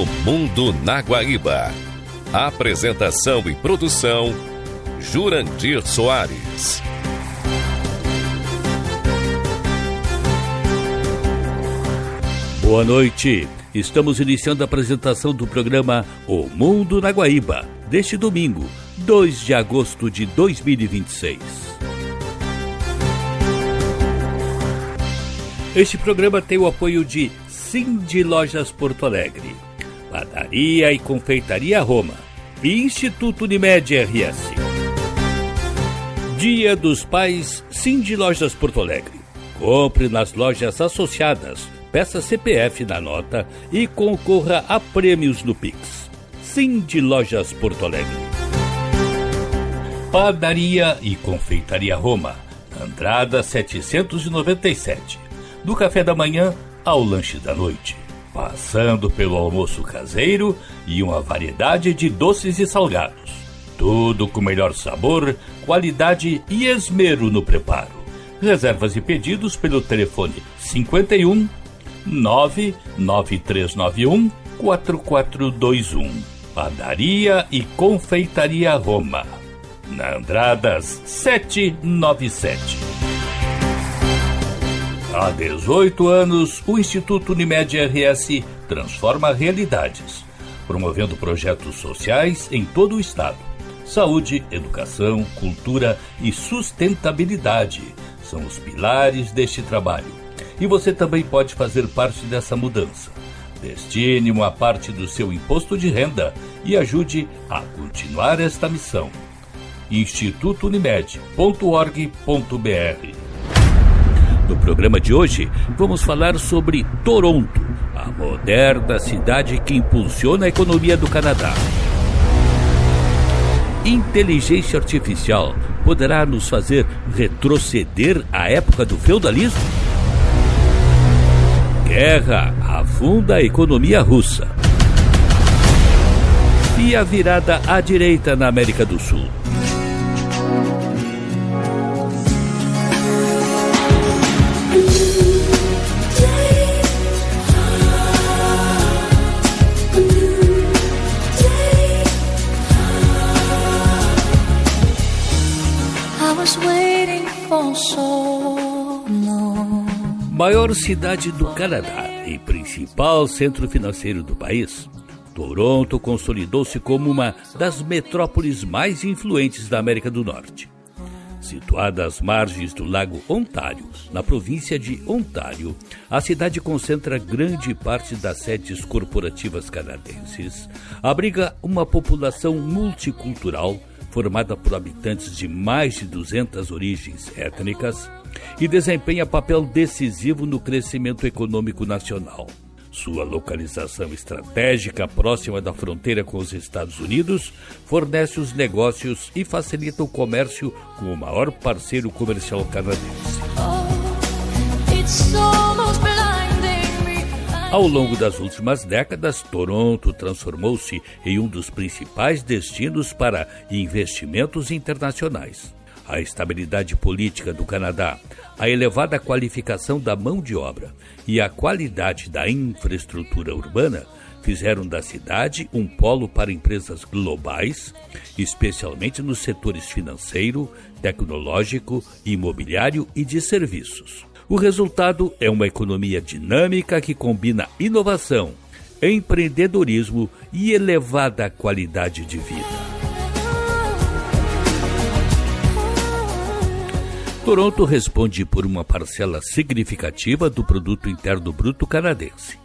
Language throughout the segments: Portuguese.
O Mundo na Guaíba. Apresentação e produção, Jurandir Soares. Boa noite. Estamos iniciando a apresentação do programa O Mundo na Guaíba, deste domingo, 2 de agosto de 2026. Este programa tem o apoio de Cindy Lojas Porto Alegre, Padaria e Confeitaria Roma e Instituto Unimed RS. Dia dos Pais, Cindy Lojas Porto Alegre. Compre nas lojas associadas, peça CPF na nota e concorra a prêmios no Pix. Cindy Lojas Porto Alegre. Padaria e Confeitaria Roma, Andrada 797. Do café da manhã ao lanche da noite, passando pelo almoço caseiro e uma variedade de doces e salgados. Tudo com melhor sabor, qualidade e esmero no preparo. Reservas e pedidos pelo telefone 51 99391 4421. Padaria e Confeitaria Roma, na Andradas 797. Há 18 anos, o Instituto Unimed RS transforma realidades, promovendo projetos sociais em todo o estado. Saúde, educação, cultura e sustentabilidade são os pilares deste trabalho. E você também pode fazer parte dessa mudança. Destine uma parte do seu imposto de renda e ajude a continuar esta missão. institutounimed.org.br. No programa de hoje, vamos falar sobre Toronto, a moderna cidade que impulsiona a economia do Canadá. Inteligência artificial poderá nos fazer retroceder à época do feudalismo? Guerra afunda a economia russa. E a virada à direita na América do Sul. Maior cidade do Canadá e principal centro financeiro do país, Toronto consolidou-se como uma das metrópoles mais influentes da América do Norte. Situada às margens do Lago Ontário, na província de Ontário, a cidade concentra grande parte das sedes corporativas canadenses, abriga uma população multicultural formada por habitantes de mais de 200 origens étnicas e desempenha papel decisivo no crescimento econômico nacional. Sua localização estratégica próxima da fronteira com os Estados Unidos fornece os negócios e facilita o comércio com o maior parceiro comercial canadense. Ao longo das últimas décadas, Toronto transformou-se em um dos principais destinos para investimentos internacionais. A estabilidade política do Canadá, a elevada qualificação da mão de obra e a qualidade da infraestrutura urbana fizeram da cidade um polo para empresas globais, especialmente nos setores financeiro, tecnológico, imobiliário e de serviços. O resultado é uma economia dinâmica que combina inovação, empreendedorismo e elevada qualidade de vida. Toronto responde por uma parcela significativa do Produto Interno Bruto canadense.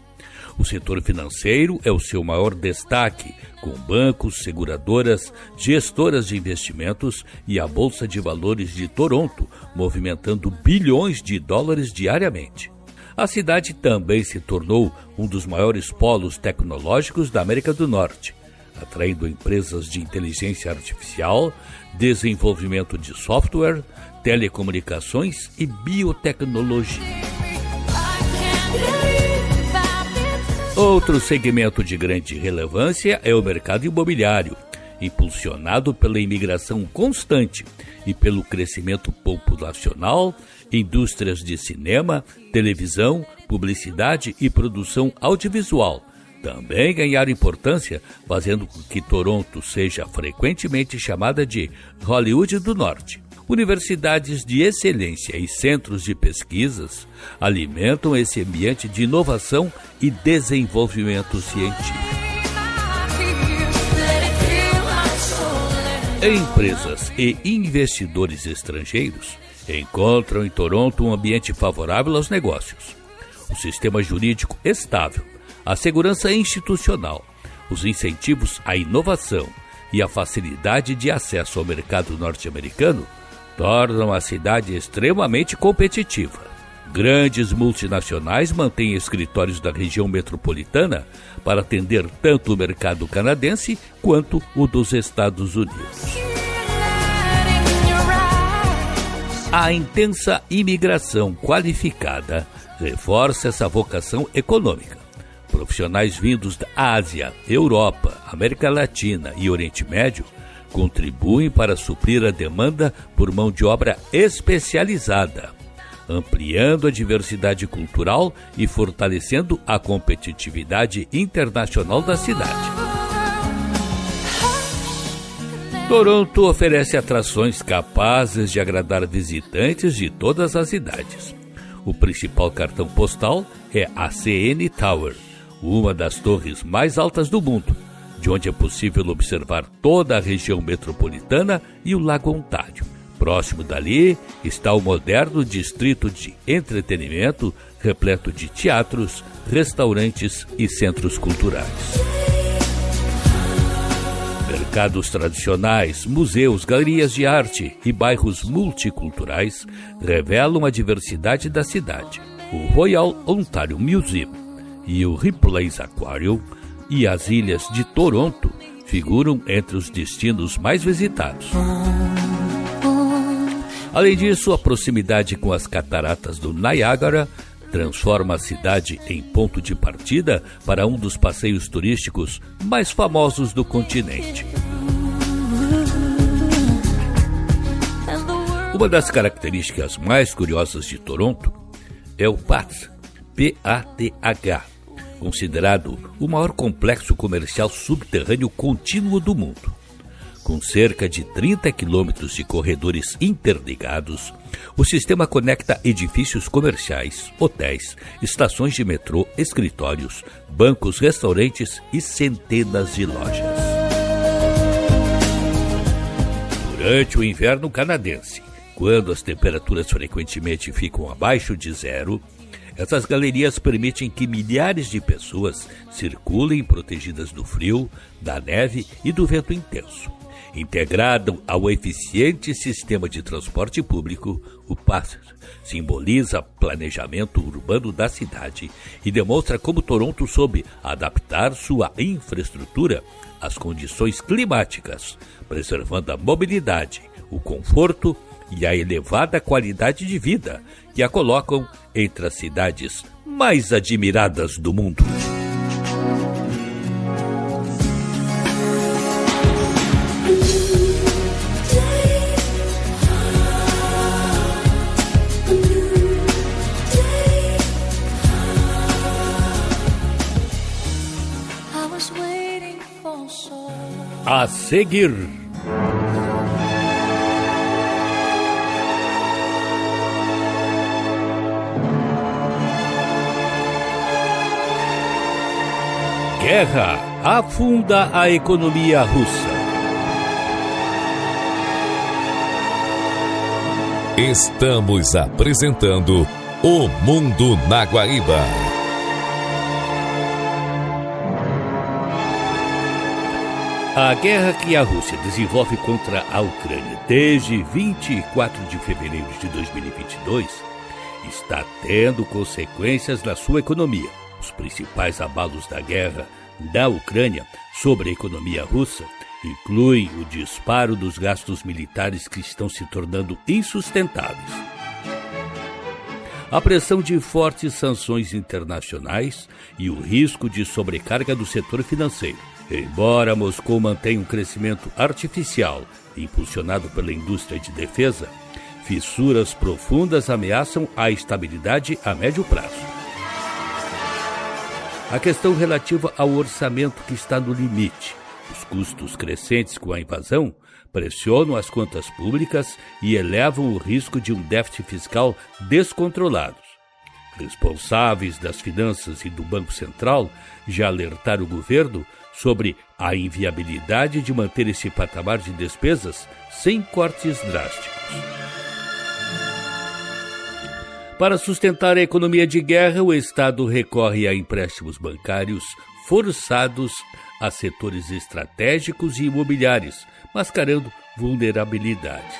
O setor financeiro é o seu maior destaque, com bancos, seguradoras, gestoras de investimentos e a Bolsa de Valores de Toronto, movimentando bilhões de dólares diariamente. A cidade também se tornou um dos maiores polos tecnológicos da América do Norte, atraindo empresas de inteligência artificial, desenvolvimento de software, telecomunicações e biotecnologia. Outro segmento de grande relevância é o mercado imobiliário, impulsionado pela imigração constante e pelo crescimento populacional, indústrias de cinema, televisão, publicidade e produção audiovisual também ganharam importância, fazendo com que Toronto seja frequentemente chamada de Hollywood do Norte. Universidades de excelência e centros de pesquisas alimentam esse ambiente de inovação e desenvolvimento científico. Empresas e investidores estrangeiros encontram em Toronto um ambiente favorável aos negócios. O sistema jurídico estável, a segurança institucional, os incentivos à inovação e a facilidade de acesso ao mercado norte-americano tornam a cidade extremamente competitiva. Grandes multinacionais mantêm escritórios da região metropolitana para atender tanto o mercado canadense quanto o dos Estados Unidos. A intensa imigração qualificada reforça essa vocação econômica. Profissionais vindos da Ásia, Europa, América Latina e Oriente Médio contribuem para suprir a demanda por mão de obra especializada, ampliando a diversidade cultural e fortalecendo a competitividade internacional da cidade. Toronto oferece atrações capazes de agradar visitantes de todas as idades. O principal cartão postal é a CN Tower, uma das torres mais altas do mundo, de onde é possível observar toda a região metropolitana e o Lago Ontário. Próximo dali está o moderno distrito de entretenimento, repleto de teatros, restaurantes e centros culturais. Mercados tradicionais, museus, galerias de arte e bairros multiculturais revelam a diversidade da cidade. O Royal Ontario Museum e o Ripley's Aquarium e as ilhas de Toronto figuram entre os destinos mais visitados. Além disso, a proximidade com as cataratas do Niágara transforma a cidade em ponto de partida para um dos passeios turísticos mais famosos do continente. Uma das características mais curiosas de Toronto é o PATH, P-A-T-H, considerado o maior complexo comercial subterrâneo contínuo do mundo. Com cerca de 30 quilômetros de corredores interligados, o sistema conecta edifícios comerciais, hotéis, estações de metrô, escritórios, bancos, restaurantes e centenas de lojas. Durante o inverno canadense, quando as temperaturas frequentemente ficam abaixo de zero, essas galerias permitem que milhares de pessoas circulem protegidas do frio, da neve e do vento intenso. Integrado ao eficiente sistema de transporte público, o PATH simboliza planejamento urbano da cidade e demonstra como Toronto soube adaptar sua infraestrutura às condições climáticas, preservando a mobilidade, o conforto e a elevada qualidade de vida que a colocam entre as cidades mais admiradas do mundo. A seguir, guerra afunda a economia russa. Estamos apresentando O Mundo na Guaíba. A guerra que a Rússia desenvolve contra a Ucrânia desde 24 de fevereiro de 2022 está tendo consequências na sua economia. Os principais abalos da guerra da Ucrânia sobre a economia russa incluem o disparo dos gastos militares que estão se tornando insustentáveis, a pressão de fortes sanções internacionais e o risco de sobrecarga do setor financeiro. Embora Moscou mantenha um crescimento artificial impulsionado pela indústria de defesa, fissuras profundas ameaçam a estabilidade a médio prazo. A questão relativa ao orçamento que está no limite. Os custos crescentes com a invasão pressionam as contas públicas e elevam o risco de um déficit fiscal descontrolado. Responsáveis das finanças e do Banco Central já alertaram o governo sobre a inviabilidade de manter esse patamar de despesas sem cortes drásticos. Para sustentar a economia de guerra, o Estado recorre a empréstimos bancários forçados a setores estratégicos e imobiliários, mascarando vulnerabilidades.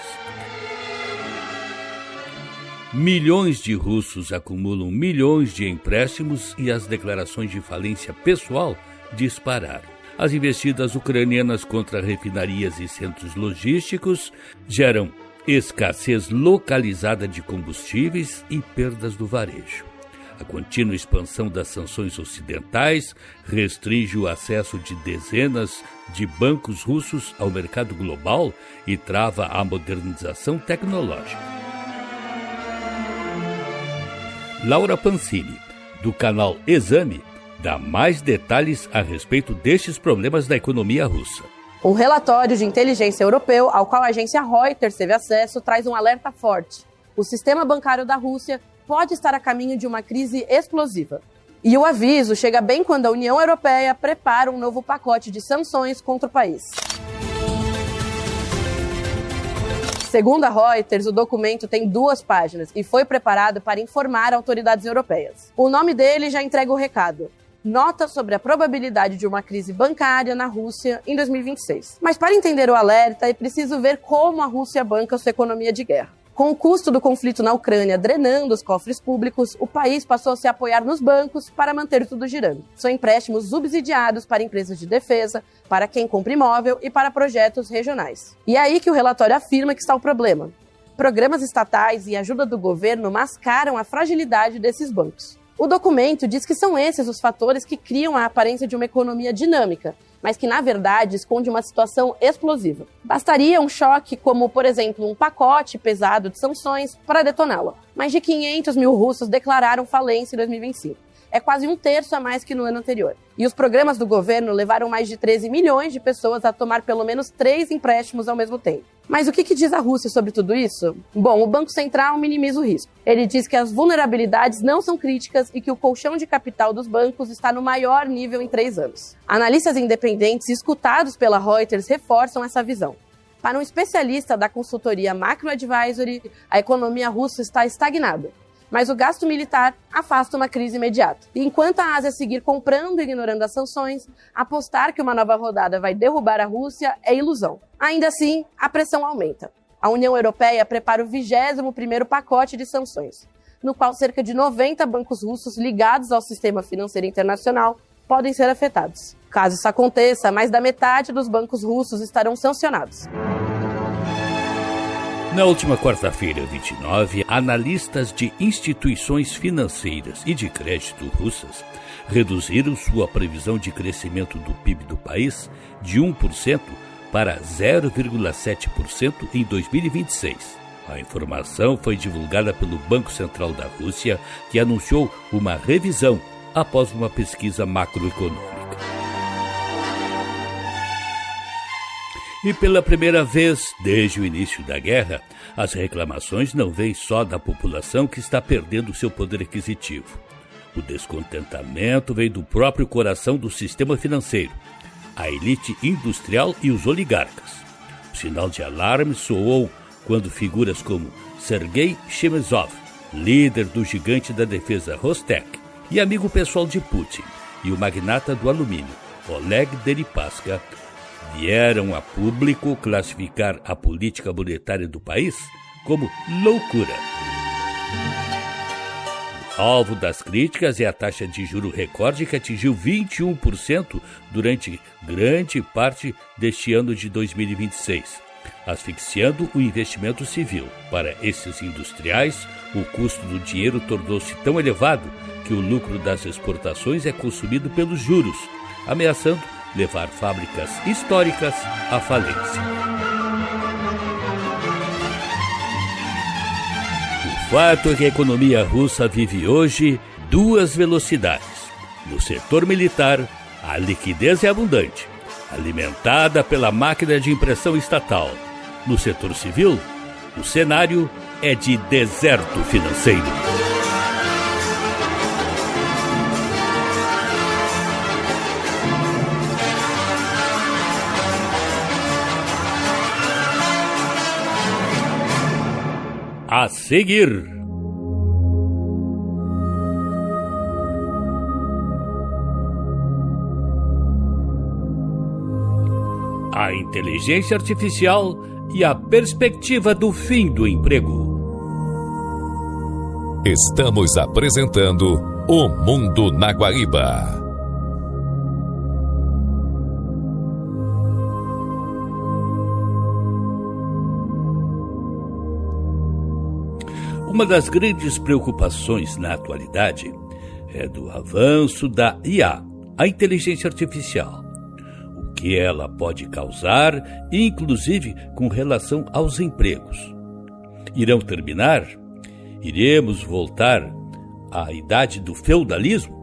Milhões de russos acumulam milhões de empréstimos e as declarações de falência pessoal dispararam. As investidas ucranianas contra refinarias e centros logísticos geram escassez localizada de combustíveis e perdas do varejo. A contínua expansão das sanções ocidentais restringe o acesso de dezenas de bancos russos ao mercado global e trava a modernização tecnológica. Laura Pancini, do canal Exame, dá mais detalhes a respeito destes problemas da economia russa. Um relatório de inteligência europeu, ao qual a agência Reuters teve acesso, traz um alerta forte. O sistema bancário da Rússia pode estar a caminho de uma crise explosiva. E o aviso chega bem quando a União Europeia prepara um novo pacote de sanções contra o país. Segundo a Reuters, o documento tem 2 páginas e foi preparado para informar autoridades europeias. O nome dele já entrega o recado. Nota sobre a probabilidade de uma crise bancária na Rússia em 2026. Mas para entender o alerta, é preciso ver como a Rússia banca sua economia de guerra. Com o custo do conflito na Ucrânia drenando os cofres públicos, o país passou a se apoiar nos bancos para manter tudo girando. São empréstimos subsidiados para empresas de defesa, para quem compra imóvel e para projetos regionais. E é aí que o relatório afirma que está o problema. Programas estatais e ajuda do governo mascaram a fragilidade desses bancos. O documento diz que são esses os fatores que criam a aparência de uma economia dinâmica, mas que, na verdade, esconde uma situação explosiva. Bastaria um choque como, por exemplo, um pacote pesado de sanções para detoná-la. Mais de 500 mil russos declararam falência em 2025. É quase 1/3 a mais que no ano anterior. E os programas do governo levaram mais de 13 milhões de pessoas a tomar pelo menos 3 empréstimos ao mesmo tempo. Mas o que diz a Rússia sobre tudo isso? Bom, o Banco Central minimiza o risco. Ele diz que as vulnerabilidades não são críticas e que o colchão de capital dos bancos está no maior nível em 3 anos. Analistas independentes escutados pela Reuters reforçam essa visão. Para um especialista da consultoria Macro Advisory, a economia russa está estagnada. Mas o gasto militar afasta uma crise imediata. E enquanto a Ásia seguir comprando e ignorando as sanções, apostar que uma nova rodada vai derrubar a Rússia é ilusão. Ainda assim, a pressão aumenta. A União Europeia prepara o 21º pacote de sanções, no qual cerca de 90 bancos russos ligados ao sistema financeiro internacional podem ser afetados. Caso isso aconteça, mais da metade dos bancos russos estarão sancionados. Na última quarta-feira, 29, analistas de instituições financeiras e de crédito russas reduziram sua previsão de crescimento do PIB do país de 1% para 0,7% em 2026. A informação foi divulgada pelo Banco Central da Rússia, que anunciou uma revisão após uma pesquisa macroeconômica. E pela primeira vez desde o início da guerra, as reclamações não vêm só da população que está perdendo seu poder aquisitivo. O descontentamento vem do próprio coração do sistema financeiro, a elite industrial e os oligarcas. O sinal de alarme soou quando figuras como Sergei Chemezov, líder do gigante da defesa Rostec e amigo pessoal de Putin, e o magnata do alumínio, Oleg Deripaska, vieram a público classificar a política monetária do país como loucura. O alvo das críticas é a taxa de juro recorde que atingiu 21% durante grande parte deste ano de 2026, asfixiando o investimento civil. Para esses industriais, o custo do dinheiro tornou-se tão elevado que o lucro das exportações é consumido pelos juros, ameaçando levar fábricas históricas à falência. O fato é que a economia russa vive hoje 2 velocidades. No setor militar, a liquidez é abundante, alimentada pela máquina de impressão estatal. No setor civil, o cenário é de deserto financeiro. A seguir, a inteligência artificial e a perspectiva do fim do emprego. Estamos apresentando O Mundo na Guaíba. Uma das grandes preocupações na atualidade é do avanço da IA, a inteligência artificial. O que ela pode causar, inclusive com relação aos empregos. Irão terminar? Iremos voltar à idade do feudalismo?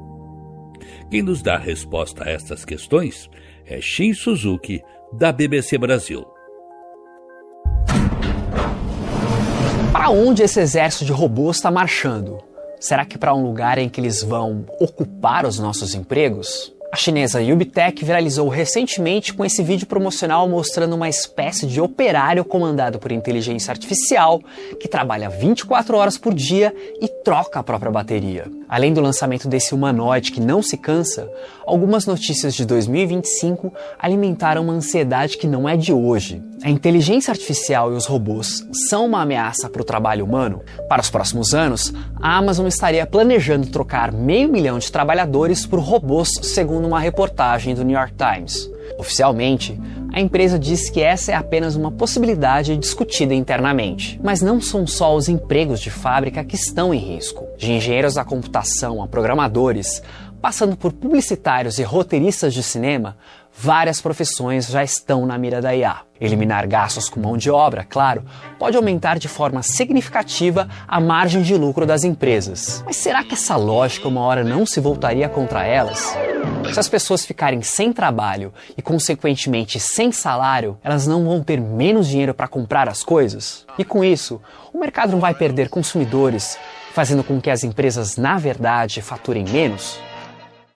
Quem nos dá a resposta a estas questões é Shin Suzuki, da BBC Brasil. Para onde esse exército de robôs está marchando? Será que para um lugar em que eles vão ocupar os nossos empregos? A chinesa Yubitech viralizou recentemente com esse vídeo promocional mostrando uma espécie de operário comandado por inteligência artificial que trabalha 24 horas por dia e troca a própria bateria. Além do lançamento desse humanoide que não se cansa, algumas notícias de 2025 alimentaram uma ansiedade que não é de hoje. A inteligência artificial e os robôs são uma ameaça para o trabalho humano? Para os próximos anos, a Amazon estaria planejando trocar 500 mil de trabalhadores por robôs, segundo uma reportagem do New York Times. Oficialmente, a empresa diz que essa é apenas uma possibilidade discutida internamente. Mas não são só os empregos de fábrica que estão em risco. De engenheiros da computação a programadores, passando por publicitários e roteiristas de cinema, várias profissões já estão na mira da IA. Eliminar gastos com mão de obra, claro, pode aumentar de forma significativa a margem de lucro das empresas. Mas será que essa lógica uma hora não se voltaria contra elas? Se as pessoas ficarem sem trabalho e, consequentemente, sem salário, elas não vão ter menos dinheiro para comprar as coisas? E com isso, o mercado não vai perder consumidores, fazendo com que as empresas, na verdade, faturem menos?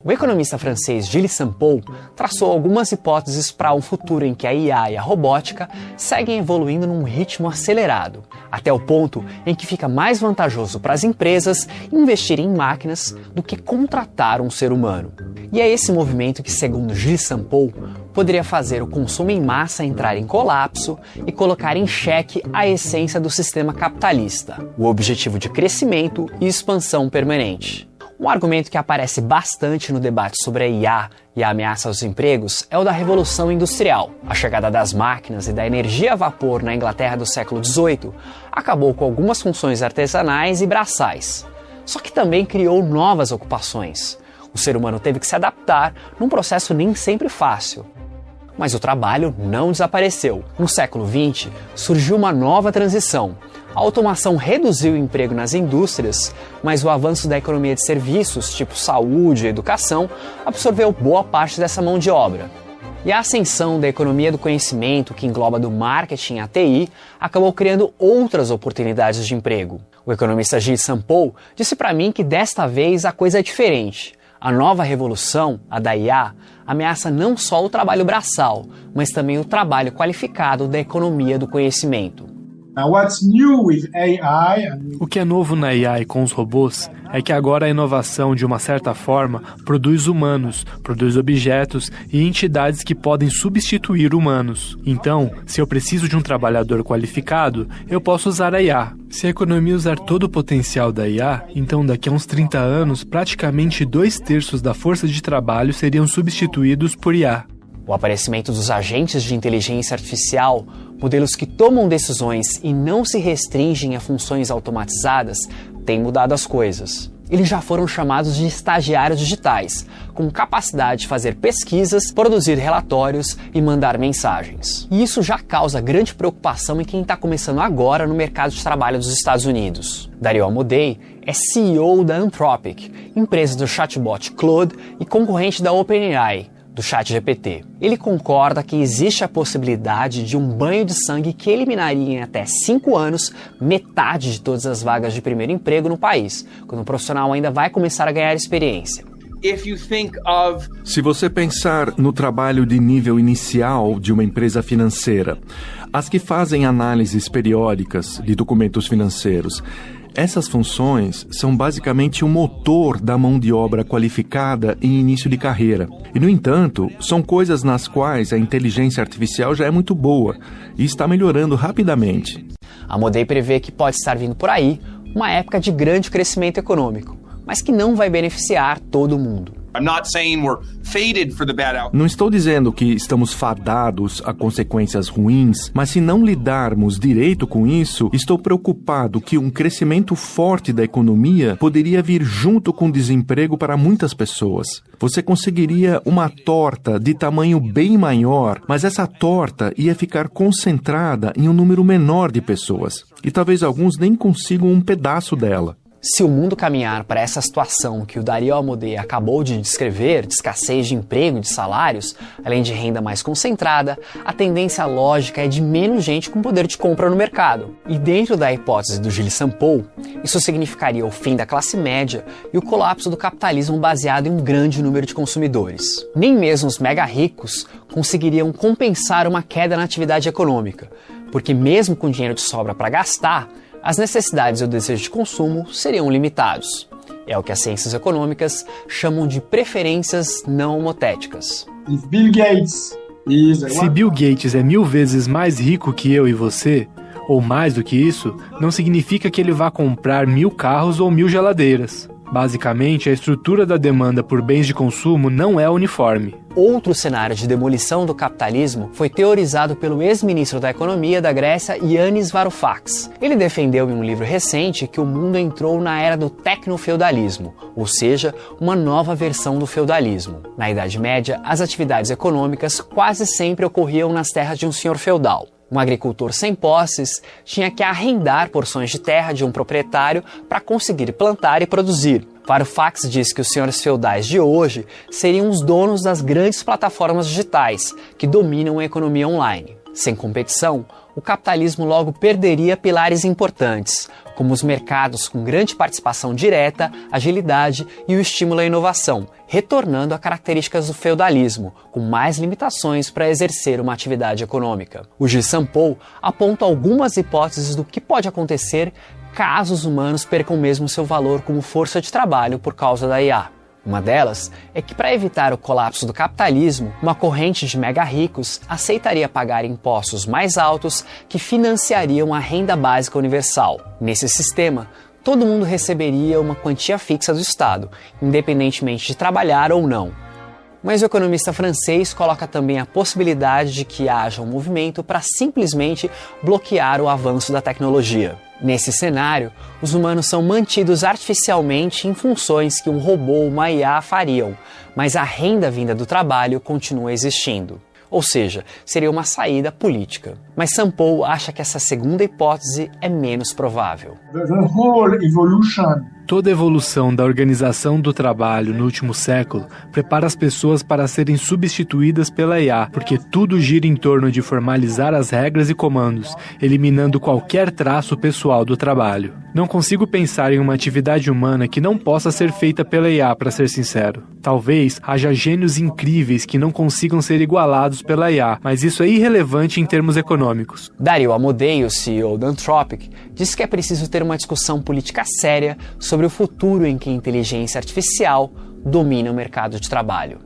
O economista francês Gilles Sampo traçou algumas hipóteses para um futuro em que a IA e a robótica seguem evoluindo num ritmo acelerado, até o ponto em que fica mais vantajoso para as empresas investirem em máquinas do que contratar um ser humano. E é esse movimento que, segundo Gilles Sampo, poderia fazer o consumo em massa entrar em colapso e colocar em xeque a essência do sistema capitalista, o objetivo de crescimento e expansão permanente. Um argumento que aparece bastante no debate sobre a IA e a ameaça aos empregos é o da Revolução Industrial. A chegada das máquinas e da energia a vapor na Inglaterra do século XVIII acabou com algumas funções artesanais e braçais. Só que também criou novas ocupações. O ser humano teve que se adaptar num processo nem sempre fácil. Mas o trabalho não desapareceu. No século XX, surgiu uma nova transição. A automação reduziu o emprego nas indústrias, mas o avanço da economia de serviços, tipo saúde e educação, absorveu boa parte dessa mão de obra. E a ascensão da economia do conhecimento, que engloba do marketing à TI, acabou criando outras oportunidades de emprego. O economista Gilles Sampo disse para mim que desta vez a coisa é diferente. A nova revolução, a da IA, ameaça não só o trabalho braçal, mas também o trabalho qualificado da economia do conhecimento. O que é novo na IA e com os robôs é que agora a inovação, de uma certa forma, produz humanos, produz objetos e entidades que podem substituir humanos. Então, se eu preciso de um trabalhador qualificado, eu posso usar a IA. Se a economia usar todo o potencial da IA, então daqui a uns 30 anos, praticamente 2/3 da força de trabalho seriam substituídos por IA. O aparecimento dos agentes de inteligência artificial, modelos que tomam decisões e não se restringem a funções automatizadas, tem mudado as coisas. eles já foram chamados de estagiários digitais, com capacidade de fazer pesquisas, produzir relatórios e mandar mensagens. E isso já causa grande preocupação em quem está começando agora no mercado de trabalho dos Estados Unidos. Dario Amodei é CEO da Anthropic, empresa do chatbot Claude e concorrente da OpenAI, do ChatGPT. Ele concorda que existe a possibilidade de um banho de sangue que eliminaria em até 5 anos metade de todas as vagas de primeiro emprego no país, quando o profissional ainda vai começar a ganhar experiência. Se você pensar no trabalho de nível inicial de uma empresa financeira, as que fazem análises periódicas de documentos financeiros, essas funções são basicamente o motor da mão de obra qualificada em início de carreira. E, no entanto, são coisas nas quais a inteligência artificial já é muito boa e está melhorando rapidamente. Amodei prevê que pode estar vindo por aí uma época de grande crescimento econômico, mas que não vai beneficiar todo mundo. Não estou dizendo que estamos fadados a consequências ruins, mas se não lidarmos direito com isso, estou preocupado que um crescimento forte da economia poderia vir junto com desemprego para muitas pessoas. Você conseguiria uma torta de tamanho bem maior, mas essa torta ia ficar concentrada em um número menor de pessoas. E talvez alguns nem consigam um pedaço dela. Se o mundo caminhar para essa situação que o Dario Amodei acabou de descrever, de escassez de emprego e de salários, além de renda mais concentrada, a tendência lógica é de menos gente com poder de compra no mercado. E dentro da hipótese do Gilles Sampo, isso significaria o fim da classe média e o colapso do capitalismo baseado em um grande número de consumidores. Nem mesmo os mega ricos conseguiriam compensar uma queda na atividade econômica, porque mesmo com dinheiro de sobra para gastar, as necessidades e o desejo de consumo seriam limitados. É o que as ciências econômicas chamam de preferências não homotéticas. Se Bill Gates é 1000 vezes mais rico que eu e você, ou mais do que isso, não significa que ele vá comprar 1000 carros ou 1000 geladeiras. Basicamente, a estrutura da demanda por bens de consumo não é uniforme. Outro cenário de demolição do capitalismo foi teorizado pelo ex-ministro da Economia da Grécia, Yannis Varoufakis. Ele defendeu em um livro recente que o mundo entrou na era do tecnofeudalismo, ou seja, uma nova versão do feudalismo. Na Idade Média, as atividades econômicas quase sempre ocorriam nas terras de um senhor feudal. Um agricultor sem posses tinha que arrendar porções de terra de um proprietário para conseguir plantar e produzir. Varoufakis diz que os senhores feudais de hoje seriam os donos das grandes plataformas digitais que dominam a economia online. Sem competição, o capitalismo logo perderia pilares importantes, como os mercados com grande participação direta, agilidade e o estímulo à inovação, retornando a características do feudalismo, com mais limitações para exercer uma atividade econômica. O Gilles Sampo aponta algumas hipóteses do que pode acontecer caso os humanos percam mesmo seu valor como força de trabalho por causa da IA. Uma delas é que, para evitar o colapso do capitalismo, uma corrente de mega ricos aceitaria pagar impostos mais altos que financiariam a renda básica universal. Nesse sistema, todo mundo receberia uma quantia fixa do Estado, independentemente de trabalhar ou não. Mas o economista francês coloca também a possibilidade de que haja um movimento para simplesmente bloquear o avanço da tecnologia. Nesse cenário, os humanos são mantidos artificialmente em funções que um robô ou uma IA fariam, mas a renda vinda do trabalho continua existindo. Ou seja, seria uma saída política. Mas Sampo acha que essa segunda hipótese é menos provável. Toda evolução da organização do trabalho no último século prepara as pessoas para serem substituídas pela IA, porque tudo gira em torno de formalizar as regras e comandos, eliminando qualquer traço pessoal do trabalho. Não consigo pensar em uma atividade humana que não possa ser feita pela IA, para ser sincero. Talvez haja gênios incríveis que não consigam ser igualados pela IA, mas isso é irrelevante em termos econômicos. Dario Amodei, o CEO da Anthropic, disse que é preciso ter uma discussão política séria sobre o futuro em que a inteligência artificial domina o mercado de trabalho.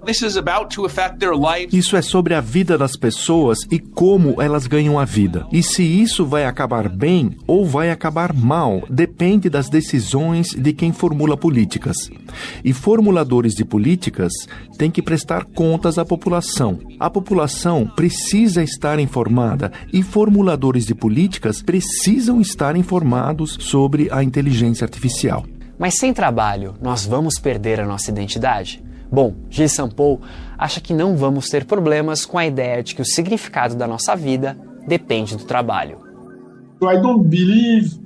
Isso é sobre a vida das pessoas e como elas ganham a vida. E se isso vai acabar bem ou vai acabar mal, depende das decisões de quem formula políticas. E formuladores de políticas têm que prestar contas à população. A população precisa estar informada e formuladores de políticas precisam estar informados sobre a inteligência artificial. Mas sem trabalho, nós vamos perder a nossa identidade? Bom, Gilles Sampou acha que não vamos ter problemas com a ideia de que o significado da nossa vida depende do trabalho.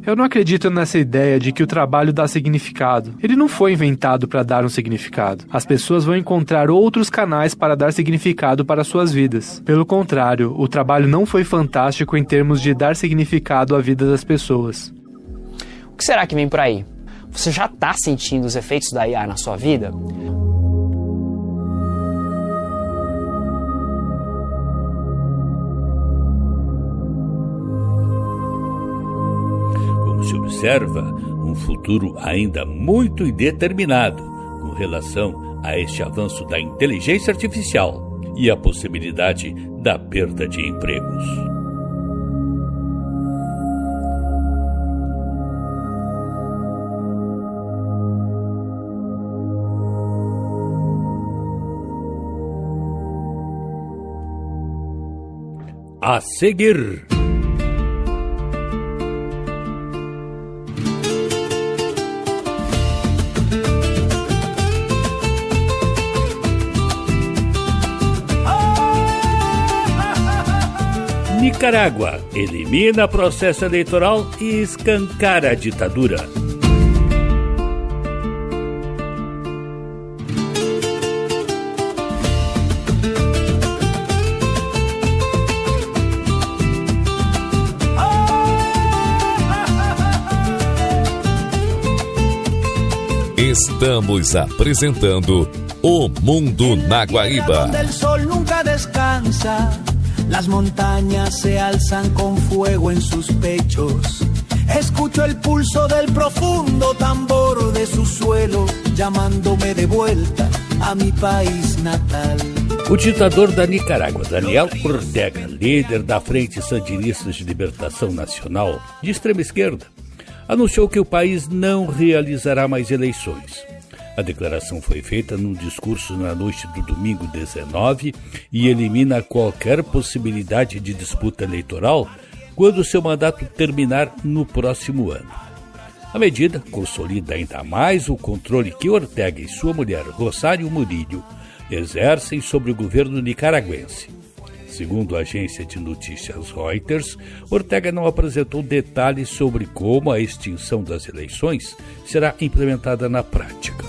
Eu não acredito nessa ideia de que o trabalho dá significado. Ele não foi inventado para dar um significado. As pessoas vão encontrar outros canais para dar significado para suas vidas. Pelo contrário, o trabalho não foi fantástico em termos de dar significado à vida das pessoas. O que será que vem por aí? Você já está sentindo os efeitos da IA na sua vida? Se observa um futuro ainda muito indeterminado com relação a este avanço da inteligência artificial e a possibilidade da perda de empregos. A seguir... Nicarágua elimina processo eleitoral e escancara a ditadura. Estamos apresentando O Mundo na Guaíba. Las montañas se alzan con fuego en sus pechos. Escucho el pulso del profundo tambor de su suelo, llamándome de vuelta a mi país natal. O ditador da Nicarágua, Daniel Ortega, líder da Frente Sandinista de Libertação Nacional, de extrema esquerda, anunciou que o país não realizará mais eleições. A declaração foi feita num discurso na noite do domingo 19 e elimina qualquer possibilidade de disputa eleitoral quando seu mandato terminar no próximo ano. A medida consolida ainda mais o controle que Ortega e sua mulher, Rosário Murillo, exercem sobre o governo nicaragüense. Segundo a agência de notícias Reuters, Ortega não apresentou detalhes sobre como a extinção das eleições será implementada na prática.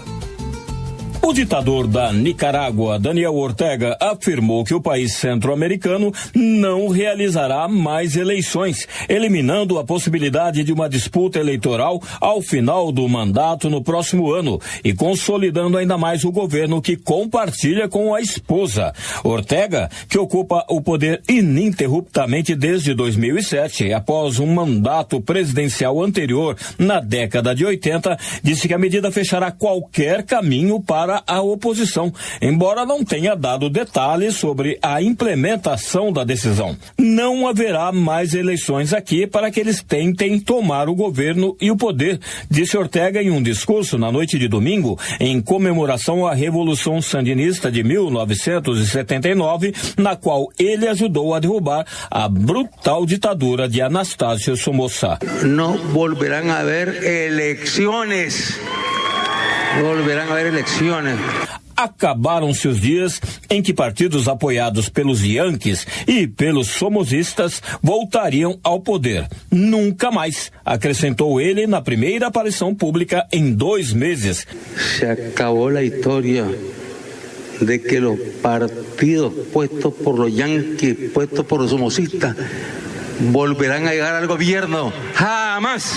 O ditador da Nicarágua, Daniel Ortega, afirmou que o país centro-americano não realizará mais eleições, eliminando a possibilidade de uma disputa eleitoral ao final do mandato no próximo ano e consolidando ainda mais o governo que compartilha com a esposa. Ortega, que ocupa o poder ininterruptamente desde 2007, após um mandato presidencial anterior na década de 80, disse que a medida fechará qualquer caminho para a oposição, embora não tenha dado detalhes sobre a implementação da decisão. Não haverá mais eleições aqui para que eles tentem tomar o governo e o poder, disse Ortega em um discurso na noite de domingo, em comemoração à Revolução Sandinista de 1979, na qual ele ajudou a derrubar a brutal ditadura de Anastácio Somoza. Não volverão a haver eleições. Acabaram-se os dias em que partidos apoiados pelos Yankees e pelos somozistas voltariam ao poder. Nunca mais, acrescentou ele na primeira aparição pública em 2 meses. Se acabou a história de que os partidos puestos por los Yankees, puestos por los somozistas, volverão a chegar ao governo. Jamás!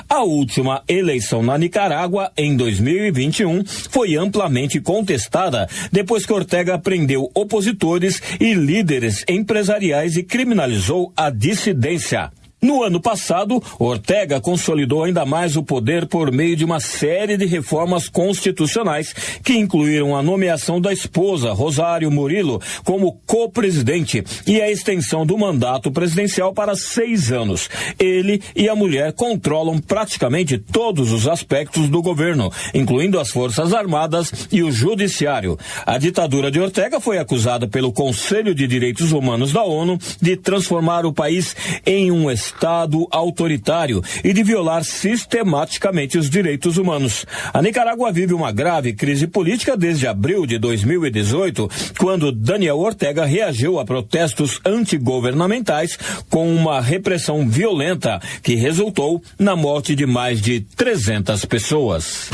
A última eleição na Nicarágua, em 2021, foi amplamente contestada depois que Ortega prendeu opositores e líderes empresariais e criminalizou a dissidência. No ano passado, Ortega consolidou ainda mais o poder por meio de uma série de reformas constitucionais que incluíram a nomeação da esposa, Rosário Murillo, como co-presidente e a extensão do mandato presidencial para 6 anos. Ele e a mulher controlam praticamente todos os aspectos do governo, incluindo as Forças Armadas e o Judiciário. A ditadura de Ortega foi acusada pelo Conselho de Direitos Humanos da ONU de transformar o país em um estado Estado autoritário e de violar sistematicamente os direitos humanos. A Nicarágua vive uma grave crise política desde abril de 2018, quando Daniel Ortega reagiu a protestos antigovernamentais com uma repressão violenta que resultou na morte de mais de 300 pessoas.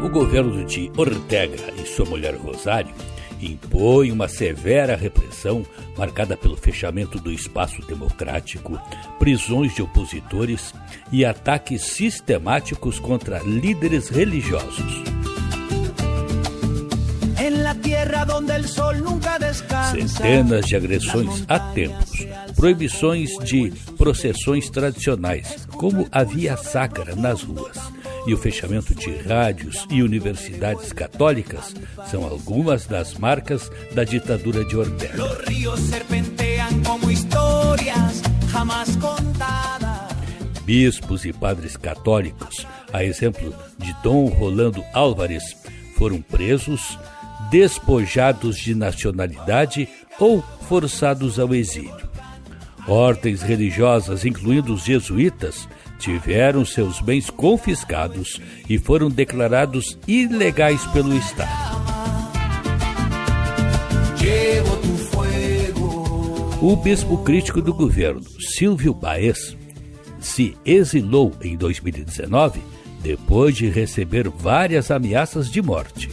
O governo de Ortega e sua mulher Rosário impõe uma severa repressão marcada pelo fechamento do espaço democrático, prisões de opositores e ataques sistemáticos contra líderes religiosos. Centenas de agressões a templos, proibições de processões tradicionais, como a Via Sacra nas ruas, e o fechamento de rádios e universidades católicas são algumas das marcas da ditadura de Ortega. Bispos e padres católicos, a exemplo de Dom Rolando Álvares, foram presos, despojados de nacionalidade ou forçados ao exílio. Ordens religiosas, incluindo os jesuítas, tiveram seus bens confiscados e foram declarados ilegais pelo Estado. O bispo crítico do governo, Silvio Baez, se exilou em 2019 depois de receber várias ameaças de morte.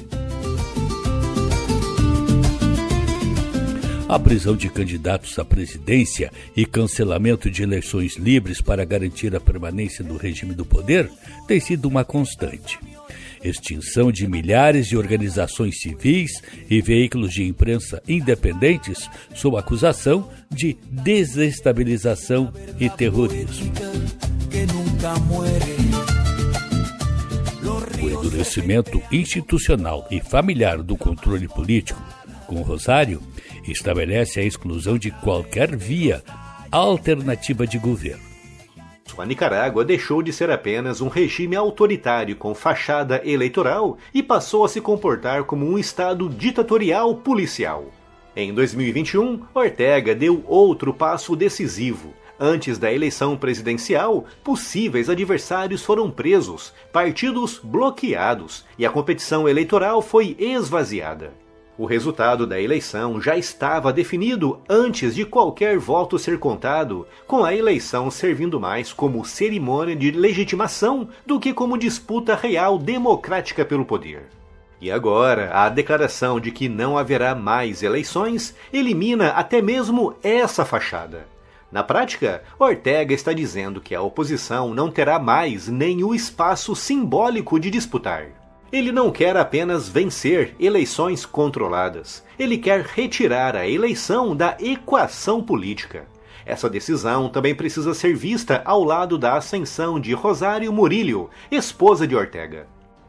A prisão de candidatos à presidência e cancelamento de eleições livres para garantir a permanência do regime do poder tem sido uma constante. Extinção de milhares de organizações civis e veículos de imprensa independentes sob acusação de desestabilização e terrorismo. O endurecimento institucional e familiar do controle político, com Rosário, estabelece a exclusão de qualquer via alternativa de governo. A Nicarágua deixou de ser apenas um regime autoritário com fachada eleitoral e passou a se comportar como um estado ditatorial policial. Em 2021, Ortega deu outro passo decisivo. Antes da eleição presidencial, possíveis adversários foram presos, partidos bloqueados e a competição eleitoral foi esvaziada. O resultado da eleição já estava definido antes de qualquer voto ser contado, com a eleição servindo mais como cerimônia de legitimação do que como disputa real democrática pelo poder. E agora, a declaração de que não haverá mais eleições elimina até mesmo essa fachada. Na prática, Ortega está dizendo que a oposição não terá mais nem o espaço simbólico de disputar. Ele não quer apenas vencer eleições controladas. Ele quer retirar a eleição da equação política. Essa decisão também precisa ser vista ao lado da ascensão de Rosário Murillo, esposa de Ortega.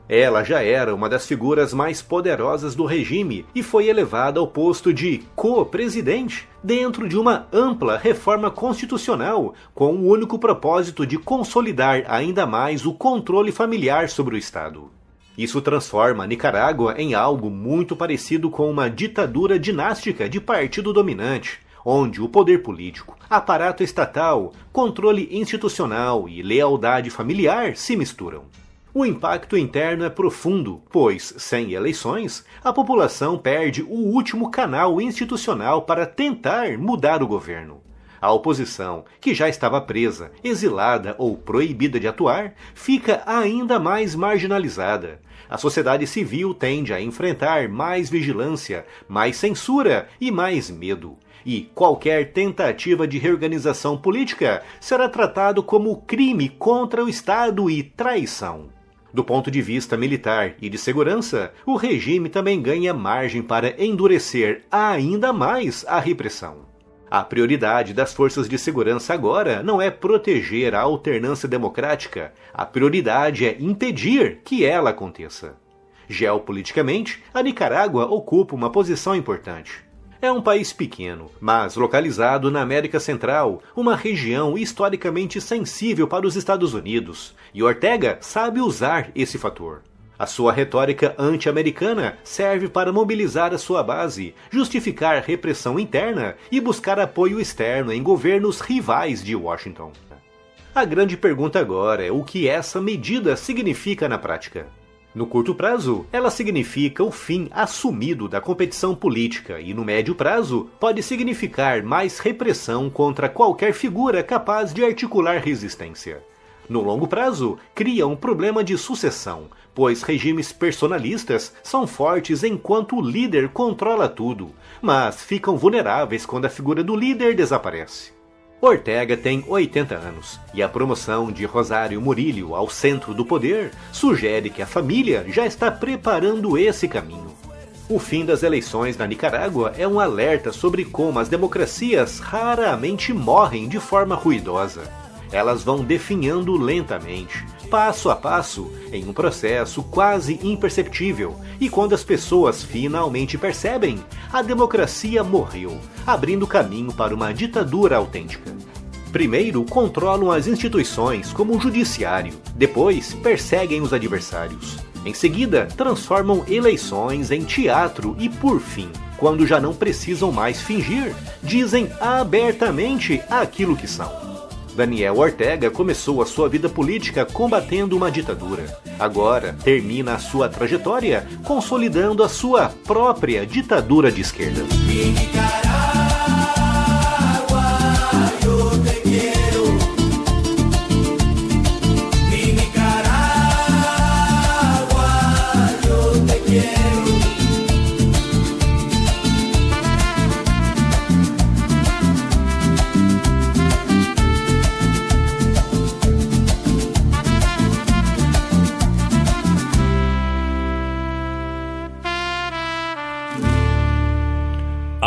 Ela já era uma das figuras mais poderosas do regime e foi elevada ao posto de co-presidente dentro de uma ampla reforma constitucional com o único propósito de consolidar ainda mais o controle familiar sobre o Estado. Isso transforma a Nicarágua em algo muito parecido com uma ditadura dinástica de partido dominante, onde o poder político, aparato estatal, controle institucional e lealdade familiar se misturam. O impacto interno é profundo, pois, sem eleições, a população perde o último canal institucional para tentar mudar o governo. A oposição, que já estava presa, exilada ou proibida de atuar, fica ainda mais marginalizada. A sociedade civil tende a enfrentar mais vigilância, mais censura e mais medo. E qualquer tentativa de reorganização política será tratado como crime contra o Estado e traição. Do ponto de vista militar e de segurança, o regime também ganha margem para endurecer ainda mais a repressão. A prioridade das forças de segurança agora não é proteger a alternância democrática, a prioridade é impedir que ela aconteça. Geopoliticamente, a Nicarágua ocupa uma posição importante. É um país pequeno, mas localizado na América Central, uma região historicamente sensível para os Estados Unidos, e Ortega sabe usar esse fator. A sua retórica anti-americana serve para mobilizar a sua base, justificar repressão interna e buscar apoio externo em governos rivais de Washington. A grande pergunta agora é o que essa medida significa na prática. No curto prazo, ela significa o fim assumido da competição política e, no médio prazo, pode significar mais repressão contra qualquer figura capaz de articular resistência. No longo prazo, cria um problema de sucessão, pois regimes personalistas são fortes enquanto o líder controla tudo, mas ficam vulneráveis quando a figura do líder desaparece. Ortega tem 80 anos, e a promoção de Rosário Murillo ao centro do poder sugere que a família já está preparando esse caminho. O fim das eleições na Nicarágua é um alerta sobre como as democracias raramente morrem de forma ruidosa. Elas vão definhando lentamente, passo a passo, em um processo quase imperceptível, e quando as pessoas finalmente percebem, a democracia morreu, abrindo caminho para uma ditadura autêntica. Primeiro, controlam as instituições, como o judiciário, depois perseguem os adversários. Em seguida, transformam eleições em teatro e, por fim, quando já não precisam mais fingir, dizem abertamente aquilo que são. Daniel Ortega começou a sua vida política combatendo uma ditadura. Agora termina a sua trajetória consolidando a sua própria ditadura de esquerda.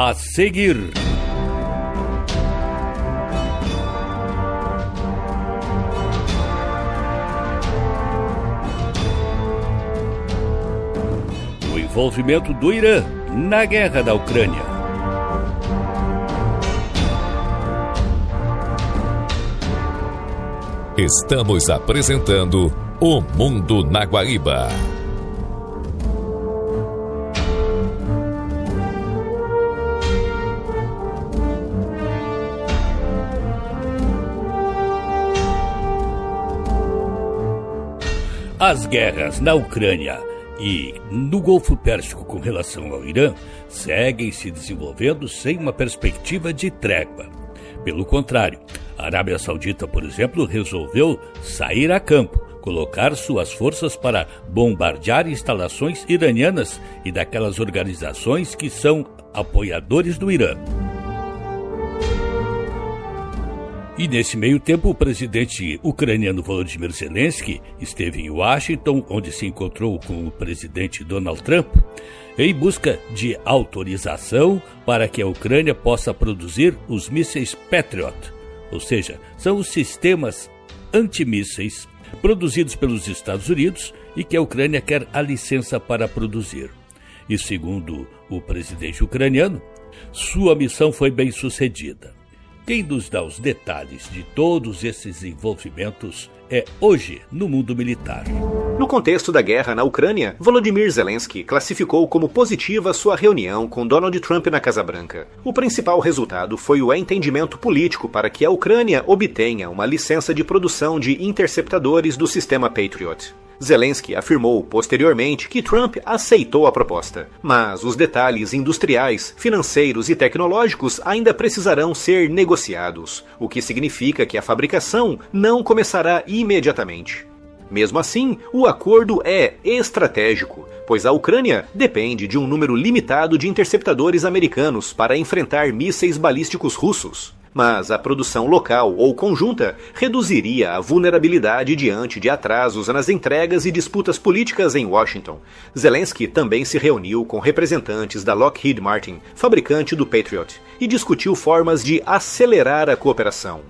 A seguir, o envolvimento do Irã na guerra da Ucrânia. Estamos apresentando O Mundo na Guaíba. As guerras na Ucrânia e no Golfo Pérsico com relação ao Irã seguem se desenvolvendo sem uma perspectiva de trégua. Pelo contrário, a Arábia Saudita, por exemplo, resolveu sair a campo, colocar suas forças para bombardear instalações iranianas e daquelas organizações que são apoiadores do Irã. E nesse meio tempo, o presidente ucraniano Volodymyr Zelensky esteve em Washington, onde se encontrou com o presidente Donald Trump, em busca de autorização para que a Ucrânia possa produzir os mísseis Patriot, ou seja, são os sistemas antimísseis produzidos pelos Estados Unidos e que a Ucrânia quer a licença para produzir. E segundo o presidente ucraniano, sua missão foi bem sucedida. Quem nos dá os detalhes de todos esses envolvimentos é Hoje no Mundo Militar. No contexto da guerra na Ucrânia, Volodymyr Zelensky classificou como positiva sua reunião com Donald Trump na Casa Branca. O principal resultado foi o entendimento político para que a Ucrânia obtenha uma licença de produção de interceptadores do sistema Patriot. Zelensky afirmou posteriormente que Trump aceitou a proposta, mas os detalhes industriais, financeiros e tecnológicos ainda precisarão ser negociados, o que significa que a fabricação não começará imediatamente. Mesmo assim, o acordo é estratégico, pois a Ucrânia depende de um número limitado de interceptadores americanos para enfrentar mísseis balísticos russos. Mas a produção local ou conjunta reduziria a vulnerabilidade diante de atrasos nas entregas e disputas políticas em Washington. Zelensky também se reuniu com representantes da Lockheed Martin, fabricante do Patriot, e discutiu formas de acelerar a cooperação.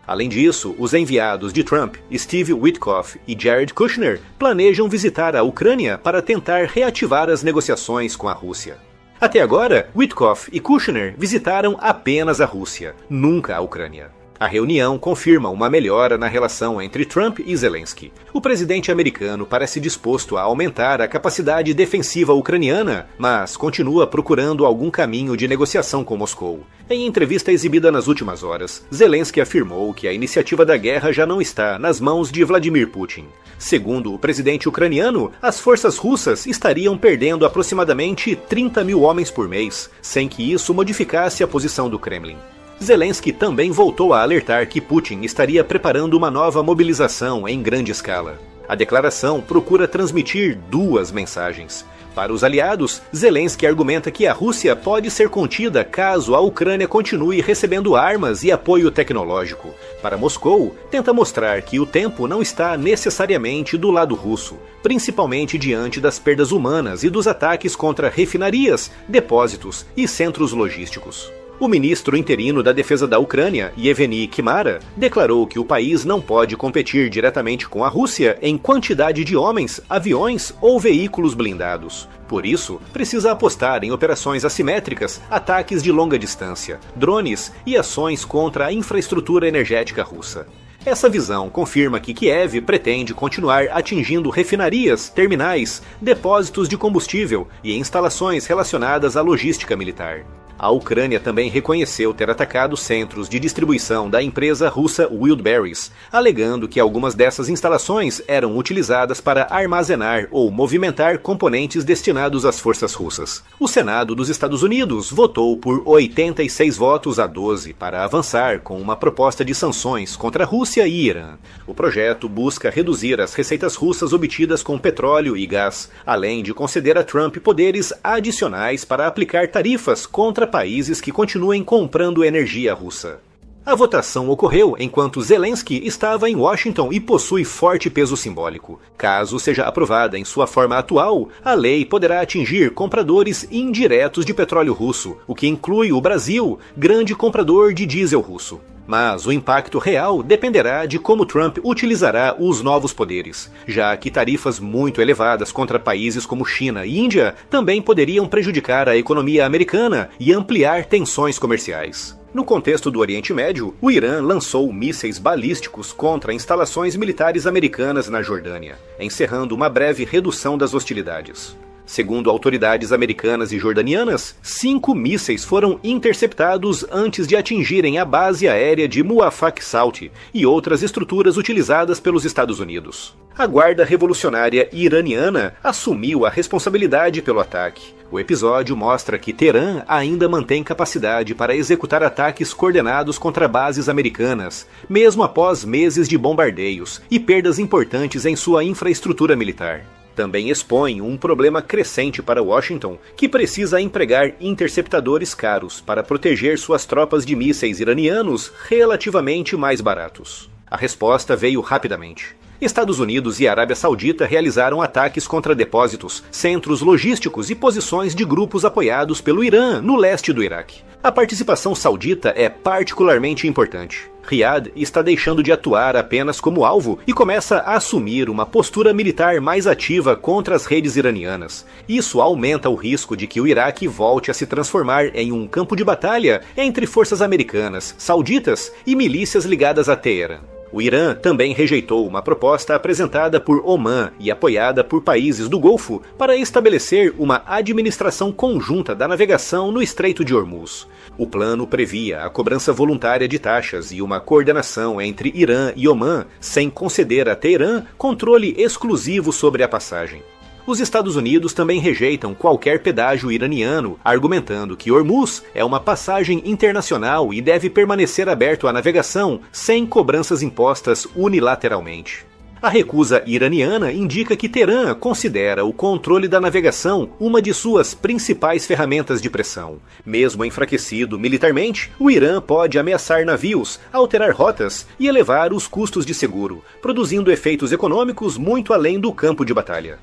Além disso, os enviados de Trump, Steve Witkoff e Jared Kushner, planejam visitar a Ucrânia para tentar reativar as negociações com a Rússia. Até agora, Witkoff e Kushner visitaram apenas a Rússia, nunca a Ucrânia. A reunião confirma uma melhora na relação entre Trump e Zelensky. O presidente americano parece disposto a aumentar a capacidade defensiva ucraniana, mas continua procurando algum caminho de negociação com Moscou. Em entrevista exibida nas últimas horas, Zelensky afirmou que a iniciativa da guerra já não está nas mãos de Vladimir Putin. Segundo o presidente ucraniano, as forças russas estariam perdendo aproximadamente 30 mil homens por mês, sem que isso modificasse a posição do Kremlin. Zelensky também voltou a alertar que Putin estaria preparando uma nova mobilização em grande escala. A declaração procura transmitir duas mensagens. Para os aliados, Zelensky argumenta que a Rússia pode ser contida caso a Ucrânia continue recebendo armas e apoio tecnológico. Para Moscou, tenta mostrar que o tempo não está necessariamente do lado russo, principalmente diante das perdas humanas e dos ataques contra refinarias, depósitos e centros logísticos. O ministro interino da Defesa da Ucrânia, Yevgeny Kimara, declarou que o país não pode competir diretamente com a Rússia em quantidade de homens, aviões ou veículos blindados. Por isso, precisa apostar em operações assimétricas, ataques de longa distância, drones e ações contra a infraestrutura energética russa. Essa visão confirma que Kiev pretende continuar atingindo refinarias, terminais, depósitos de combustível e instalações relacionadas à logística militar. A Ucrânia também reconheceu ter atacado centros de distribuição da empresa russa Wildberries, alegando que algumas dessas instalações eram utilizadas para armazenar ou movimentar componentes destinados às forças russas. O Senado dos Estados Unidos votou por 86 votos a 12 para avançar com uma proposta de sanções contra a Rússia e Irã. O projeto busca reduzir as receitas russas obtidas com petróleo e gás, além de conceder a Trump poderes adicionais para aplicar tarifas contra países que continuem comprando energia russa. A votação ocorreu enquanto Zelensky estava em Washington e possui forte peso simbólico. Caso seja aprovada em sua forma atual, a lei poderá atingir compradores indiretos de petróleo russo, o que inclui o Brasil, grande comprador de diesel russo. Mas o impacto real dependerá de como Trump utilizará os novos poderes, já que tarifas muito elevadas contra países como China e Índia também poderiam prejudicar a economia americana e ampliar tensões comerciais. No contexto do Oriente Médio, o Irã lançou mísseis balísticos contra instalações militares americanas na Jordânia, encerrando uma breve redução das hostilidades. Segundo autoridades americanas e jordanianas, 5 mísseis foram interceptados antes de atingirem a base aérea de Muwafaq Salt e outras estruturas utilizadas pelos Estados Unidos. A Guarda Revolucionária Iraniana assumiu a responsabilidade pelo ataque. O episódio mostra que Teherã ainda mantém capacidade para executar ataques coordenados contra bases americanas, mesmo após meses de bombardeios e perdas importantes em sua infraestrutura militar. Também expõe um problema crescente para Washington, que precisa empregar interceptadores caros para proteger suas tropas de mísseis iranianos relativamente mais baratos. A resposta veio rapidamente. Estados Unidos e Arábia Saudita realizaram ataques contra depósitos, centros logísticos e posições de grupos apoiados pelo Irã no leste do Iraque. A participação saudita é particularmente importante. Riad está deixando de atuar apenas como alvo e começa a assumir uma postura militar mais ativa contra as redes iranianas. Isso aumenta o risco de que o Iraque volte a se transformar em um campo de batalha entre forças americanas, sauditas e milícias ligadas a Teherã. O Irã também rejeitou uma proposta apresentada por Omã e apoiada por países do Golfo para estabelecer uma administração conjunta da navegação no Estreito de Hormuz. O plano previa a cobrança voluntária de taxas e uma coordenação entre Irã e Omã, sem conceder a Teherã controle exclusivo sobre a passagem. Os Estados Unidos também rejeitam qualquer pedágio iraniano, argumentando que Hormuz é uma passagem internacional e deve permanecer aberto à navegação sem cobranças impostas unilateralmente. A recusa iraniana indica que Teherã considera o controle da navegação uma de suas principais ferramentas de pressão. Mesmo enfraquecido militarmente, o Irã pode ameaçar navios, alterar rotas e elevar os custos de seguro, produzindo efeitos econômicos muito além do campo de batalha.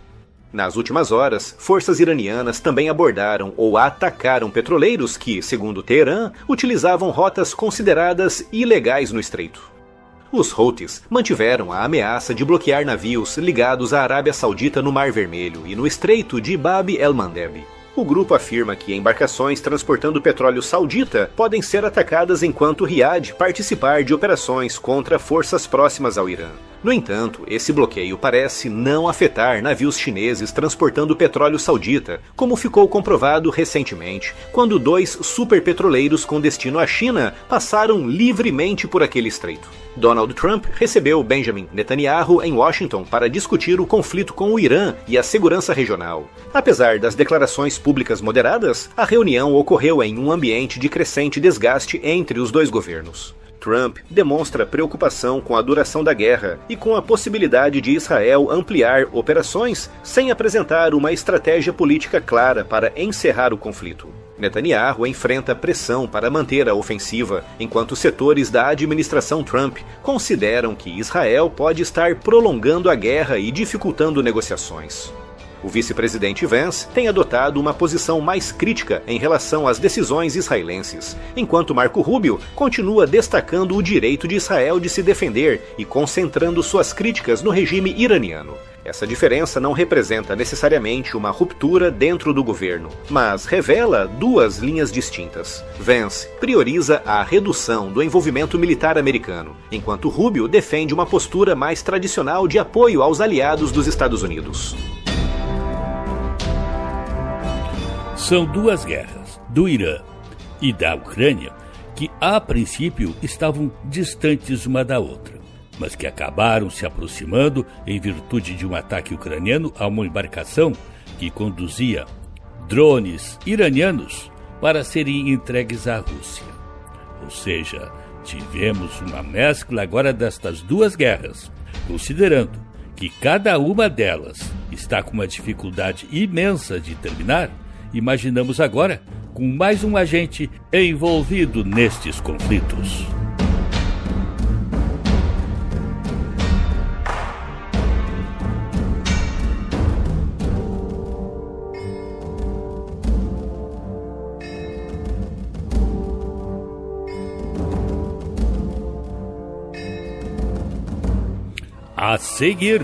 Nas últimas horas, forças iranianas também abordaram ou atacaram petroleiros que, segundo Teherã, utilizavam rotas consideradas ilegais no estreito. Os Houthis mantiveram a ameaça de bloquear navios ligados à Arábia Saudita no Mar Vermelho e no estreito de Bab el-Mandeb. O grupo afirma que embarcações transportando petróleo saudita podem ser atacadas enquanto Riad participar de operações contra forças próximas ao Irã. No entanto, esse bloqueio parece não afetar navios chineses transportando petróleo saudita, como ficou comprovado recentemente, quando 2 superpetroleiros com destino à China passaram livremente por aquele estreito. Donald Trump recebeu Benjamin Netanyahu em Washington para discutir o conflito com o Irã e a segurança regional. Apesar das declarações públicas moderadas, a reunião ocorreu em um ambiente de crescente desgaste entre os dois governos. Trump demonstra preocupação com a duração da guerra e com a possibilidade de Israel ampliar operações sem apresentar uma estratégia política clara para encerrar o conflito. Netanyahu enfrenta pressão para manter a ofensiva, enquanto setores da administração Trump consideram que Israel pode estar prolongando a guerra e dificultando negociações. O vice-presidente Vance tem adotado uma posição mais crítica em relação às decisões israelenses, enquanto Marco Rubio continua destacando o direito de Israel de se defender e concentrando suas críticas no regime iraniano. Essa diferença não representa necessariamente uma ruptura dentro do governo, mas revela 2 linhas distintas. Vance prioriza a redução do envolvimento militar americano, enquanto Rubio defende uma postura mais tradicional de apoio aos aliados dos Estados Unidos. São 2 guerras, do Irã e da Ucrânia, que a princípio estavam distantes uma da outra, mas que acabaram se aproximando em virtude de um ataque ucraniano a uma embarcação que conduzia drones iranianos para serem entregues à Rússia. Ou seja, tivemos uma mescla agora destas 2 guerras, considerando que cada uma delas está com uma dificuldade imensa de terminar. Imaginamos agora com mais um agente envolvido nestes conflitos. A seguir,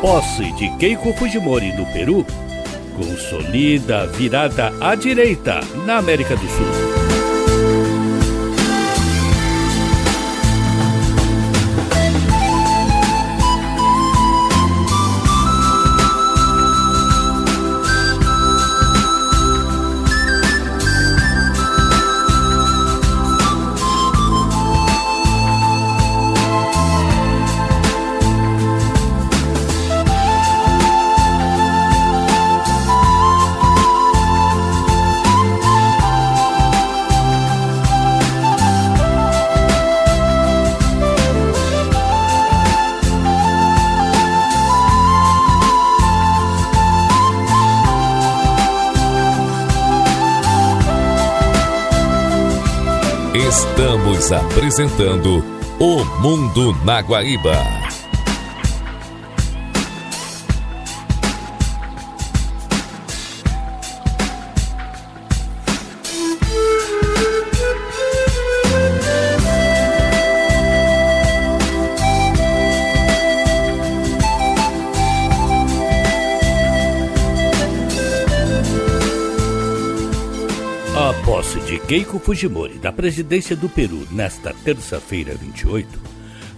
posse de Keiko Fujimori no Peru consolida a virada à direita na América do Sul. Estamos apresentando O Mundo na Guaíba. A posse de Keiko Fujimori da presidência do Peru nesta terça-feira 28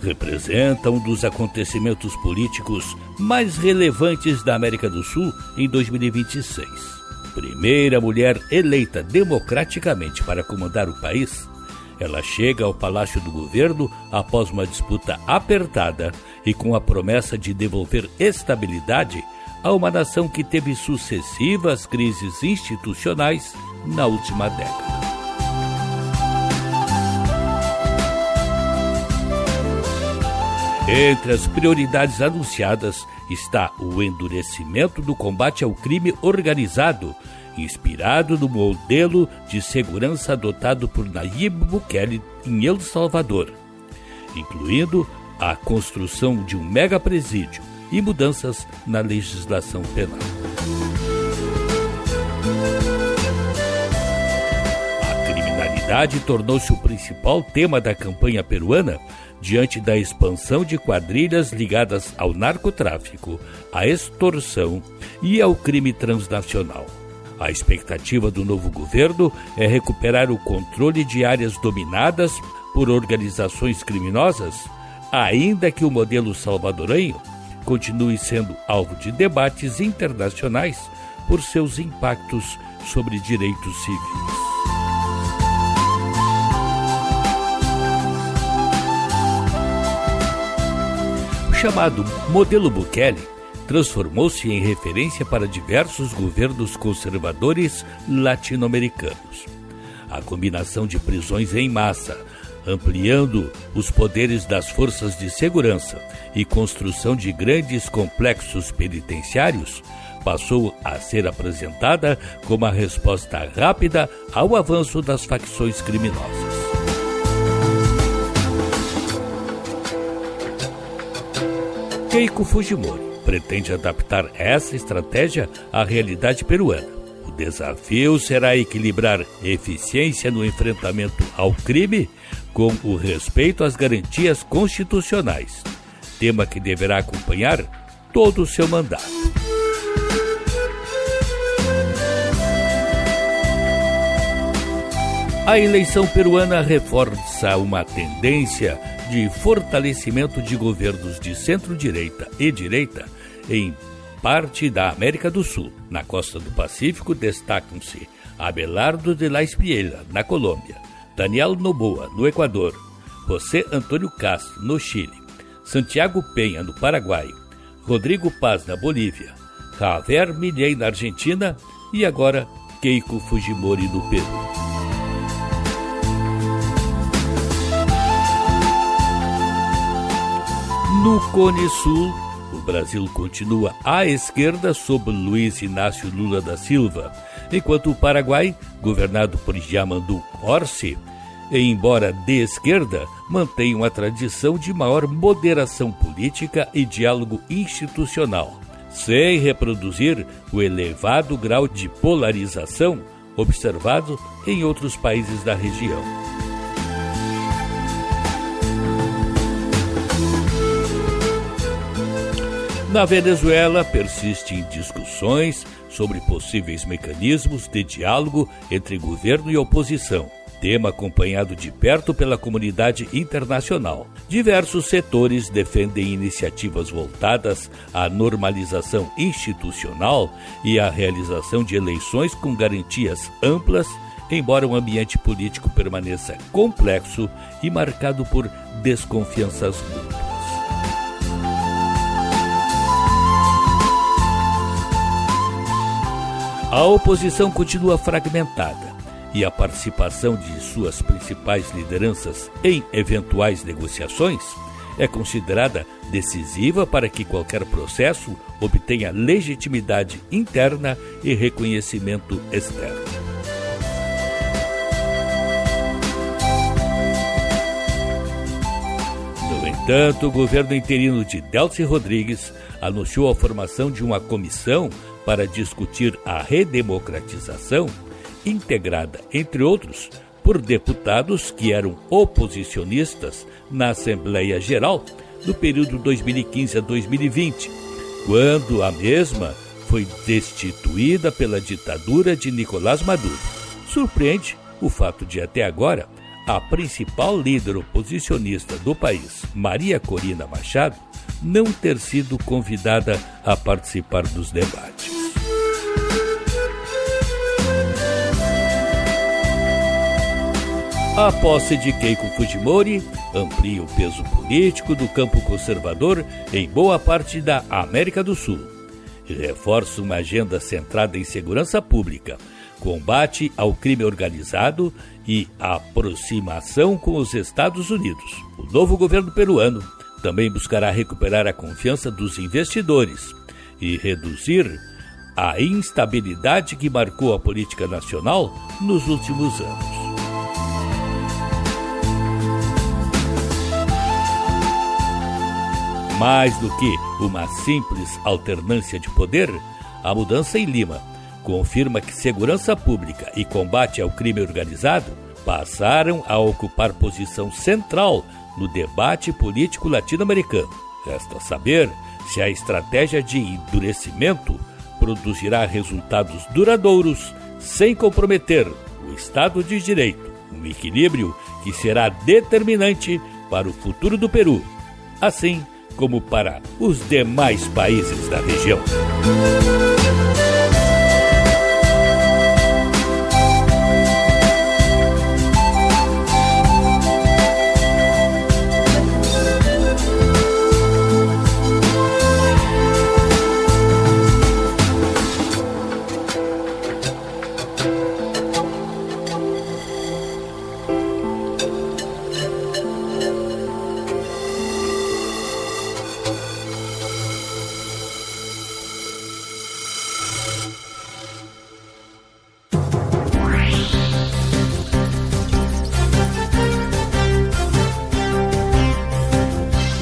representa um dos acontecimentos políticos mais relevantes da América do Sul em 2026. Primeira mulher eleita democraticamente para comandar o país, ela chega ao Palácio do Governo após uma disputa apertada e com a promessa de devolver estabilidade a uma nação que teve sucessivas crises institucionais na última década. Entre as prioridades anunciadas está o endurecimento do combate ao crime organizado, inspirado no modelo de segurança adotado por Nayib Bukele em El Salvador, incluindo a construção de um megapresídio e mudanças na legislação penal. A criminalidade tornou-se o principal tema da campanha peruana diante da expansão de quadrilhas ligadas ao narcotráfico, à extorsão e ao crime transnacional. A expectativa do novo governo é recuperar o controle de áreas dominadas por organizações criminosas, ainda que o modelo salvadorenho continue sendo alvo de debates internacionais por seus impactos sobre direitos civis. O chamado modelo Bukele transformou-se em referência para diversos governos conservadores latino-americanos. A combinação de prisões em massa, ampliando os poderes das forças de segurança e construção de grandes complexos penitenciários, passou a ser apresentada como a resposta rápida ao avanço das facções criminosas. Keiko Fujimori pretende adaptar essa estratégia à realidade peruana. O desafio será equilibrar eficiência no enfrentamento ao crime com o respeito às garantias constitucionais, tema que deverá acompanhar todo o seu mandato. A eleição peruana reforça uma tendência de fortalecimento de governos de centro-direita e direita em parte da América do Sul. Na costa do Pacífico destacam-se Abelardo de la Espriella, na Colômbia, Daniel Noboa, no Equador, José Antônio Castro, no Chile, Santiago Penha, no Paraguai, Rodrigo Paz, na Bolívia, Javier Milei, na Argentina e agora Keiko Fujimori, no Peru. No Cone Sul, o Brasil continua à esquerda sob Luiz Inácio Lula da Silva, enquanto o Paraguai, governado por Yamandu Orsi, embora de esquerda, mantém uma tradição de maior moderação política e diálogo institucional, sem reproduzir o elevado grau de polarização observado em outros países da região. Na Venezuela, persistem discussões sobre possíveis mecanismos de diálogo entre governo e oposição, tema acompanhado de perto pela comunidade internacional. Diversos setores defendem iniciativas voltadas à normalização institucional e à realização de eleições com garantias amplas, embora o ambiente político permaneça complexo e marcado por desconfianças mútuas. A oposição continua fragmentada e a participação de suas principais lideranças em eventuais negociações é considerada decisiva para que qualquer processo obtenha legitimidade interna e reconhecimento externo. No entanto, o governo interino de Delcy Rodrigues anunciou a formação de uma comissão para discutir a redemocratização, integrada, entre outros, por deputados que eram oposicionistas na Assembleia Geral no período 2015 a 2020, quando a mesma foi destituída pela ditadura de Nicolás Maduro. Surpreende o fato de, até agora, a principal líder oposicionista do país, Maria Corina Machado, não ter sido convidada a participar dos debates. A posse de Keiko Fujimori amplia o peso político do campo conservador em boa parte da América do Sul e reforça uma agenda centrada em segurança pública, combate ao crime organizado e aproximação com os Estados Unidos. O novo governo peruano também buscará recuperar a confiança dos investidores e reduzir a instabilidade que marcou a política nacional nos últimos anos. Mais do que uma simples alternância de poder, a mudança em Lima confirma que segurança pública e combate ao crime organizado passaram a ocupar posição central no debate político latino-americano. Resta saber se a estratégia de endurecimento produzirá resultados duradouros sem comprometer o Estado de Direito, um equilíbrio que será determinante para o futuro do Peru, assim como para os demais países da região.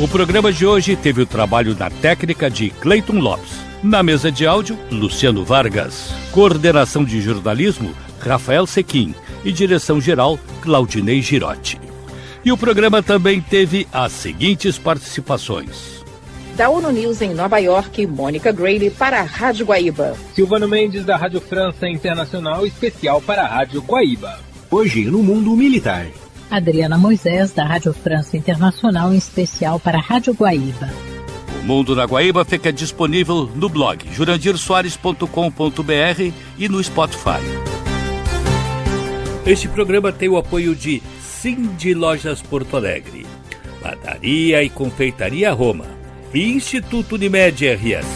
O programa de hoje teve o trabalho na técnica de Cleiton Lopes. Na mesa de áudio, Luciano Vargas. Coordenação de jornalismo, Rafael Sequim. E direção-geral, Claudinei Girotti. E o programa também teve as seguintes participações. Da ONU News em Nova York, Mônica Grady para a Rádio Guaíba. Silvano Mendes da Rádio França Internacional, especial para a Rádio Guaíba. Hoje no mundo militar. Adriana Moisés, da Rádio França Internacional, em especial para a Rádio Guaíba. O Mundo na Guaíba fica disponível no blog jurandirsoares.com.br e no Spotify. Este programa tem o apoio de Cindy Lojas Porto Alegre, Padaria e Confeitaria Roma e Instituto Unimed RS.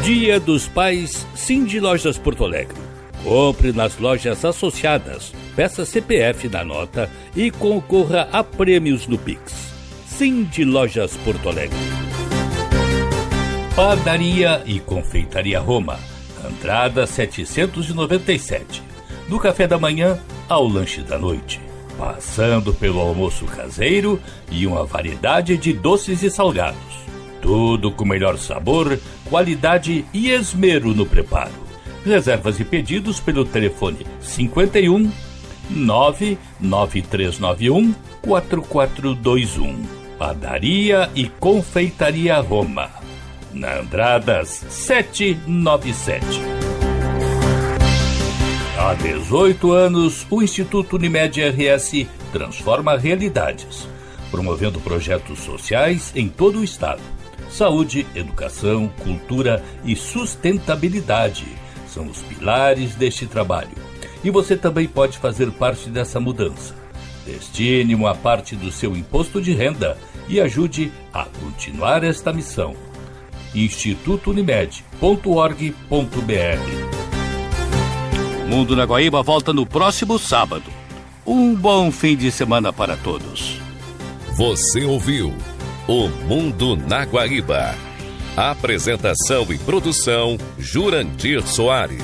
Dia dos Pais, Cindy Lojas Porto Alegre. Compre nas lojas associadas, peça CPF na nota e concorra a prêmios no Pix. Cindy Lojas Porto Alegre. Padaria e Confeitaria Roma, Andrada 797. Do café da manhã ao lanche da noite, passando pelo almoço caseiro e uma variedade de doces e salgados. Tudo com melhor sabor, qualidade e esmero no preparo. Reservas e pedidos pelo telefone 51 99391 4421. Padaria e Confeitaria Roma, na Andradas 797. Há 18 anos, o Instituto Unimed RS transforma realidades, promovendo projetos sociais em todo o estado. Saúde, educação, cultura e sustentabilidade são os pilares deste trabalho. E você também pode fazer parte dessa mudança. Destine uma parte do seu imposto de renda e ajude a continuar esta missão. institutounimed.org.br. O Mundo na Guaíba volta no próximo sábado. Um bom fim de semana para todos. Você ouviu O Mundo na Guaíba. Apresentação e produção, Jurandir Soares.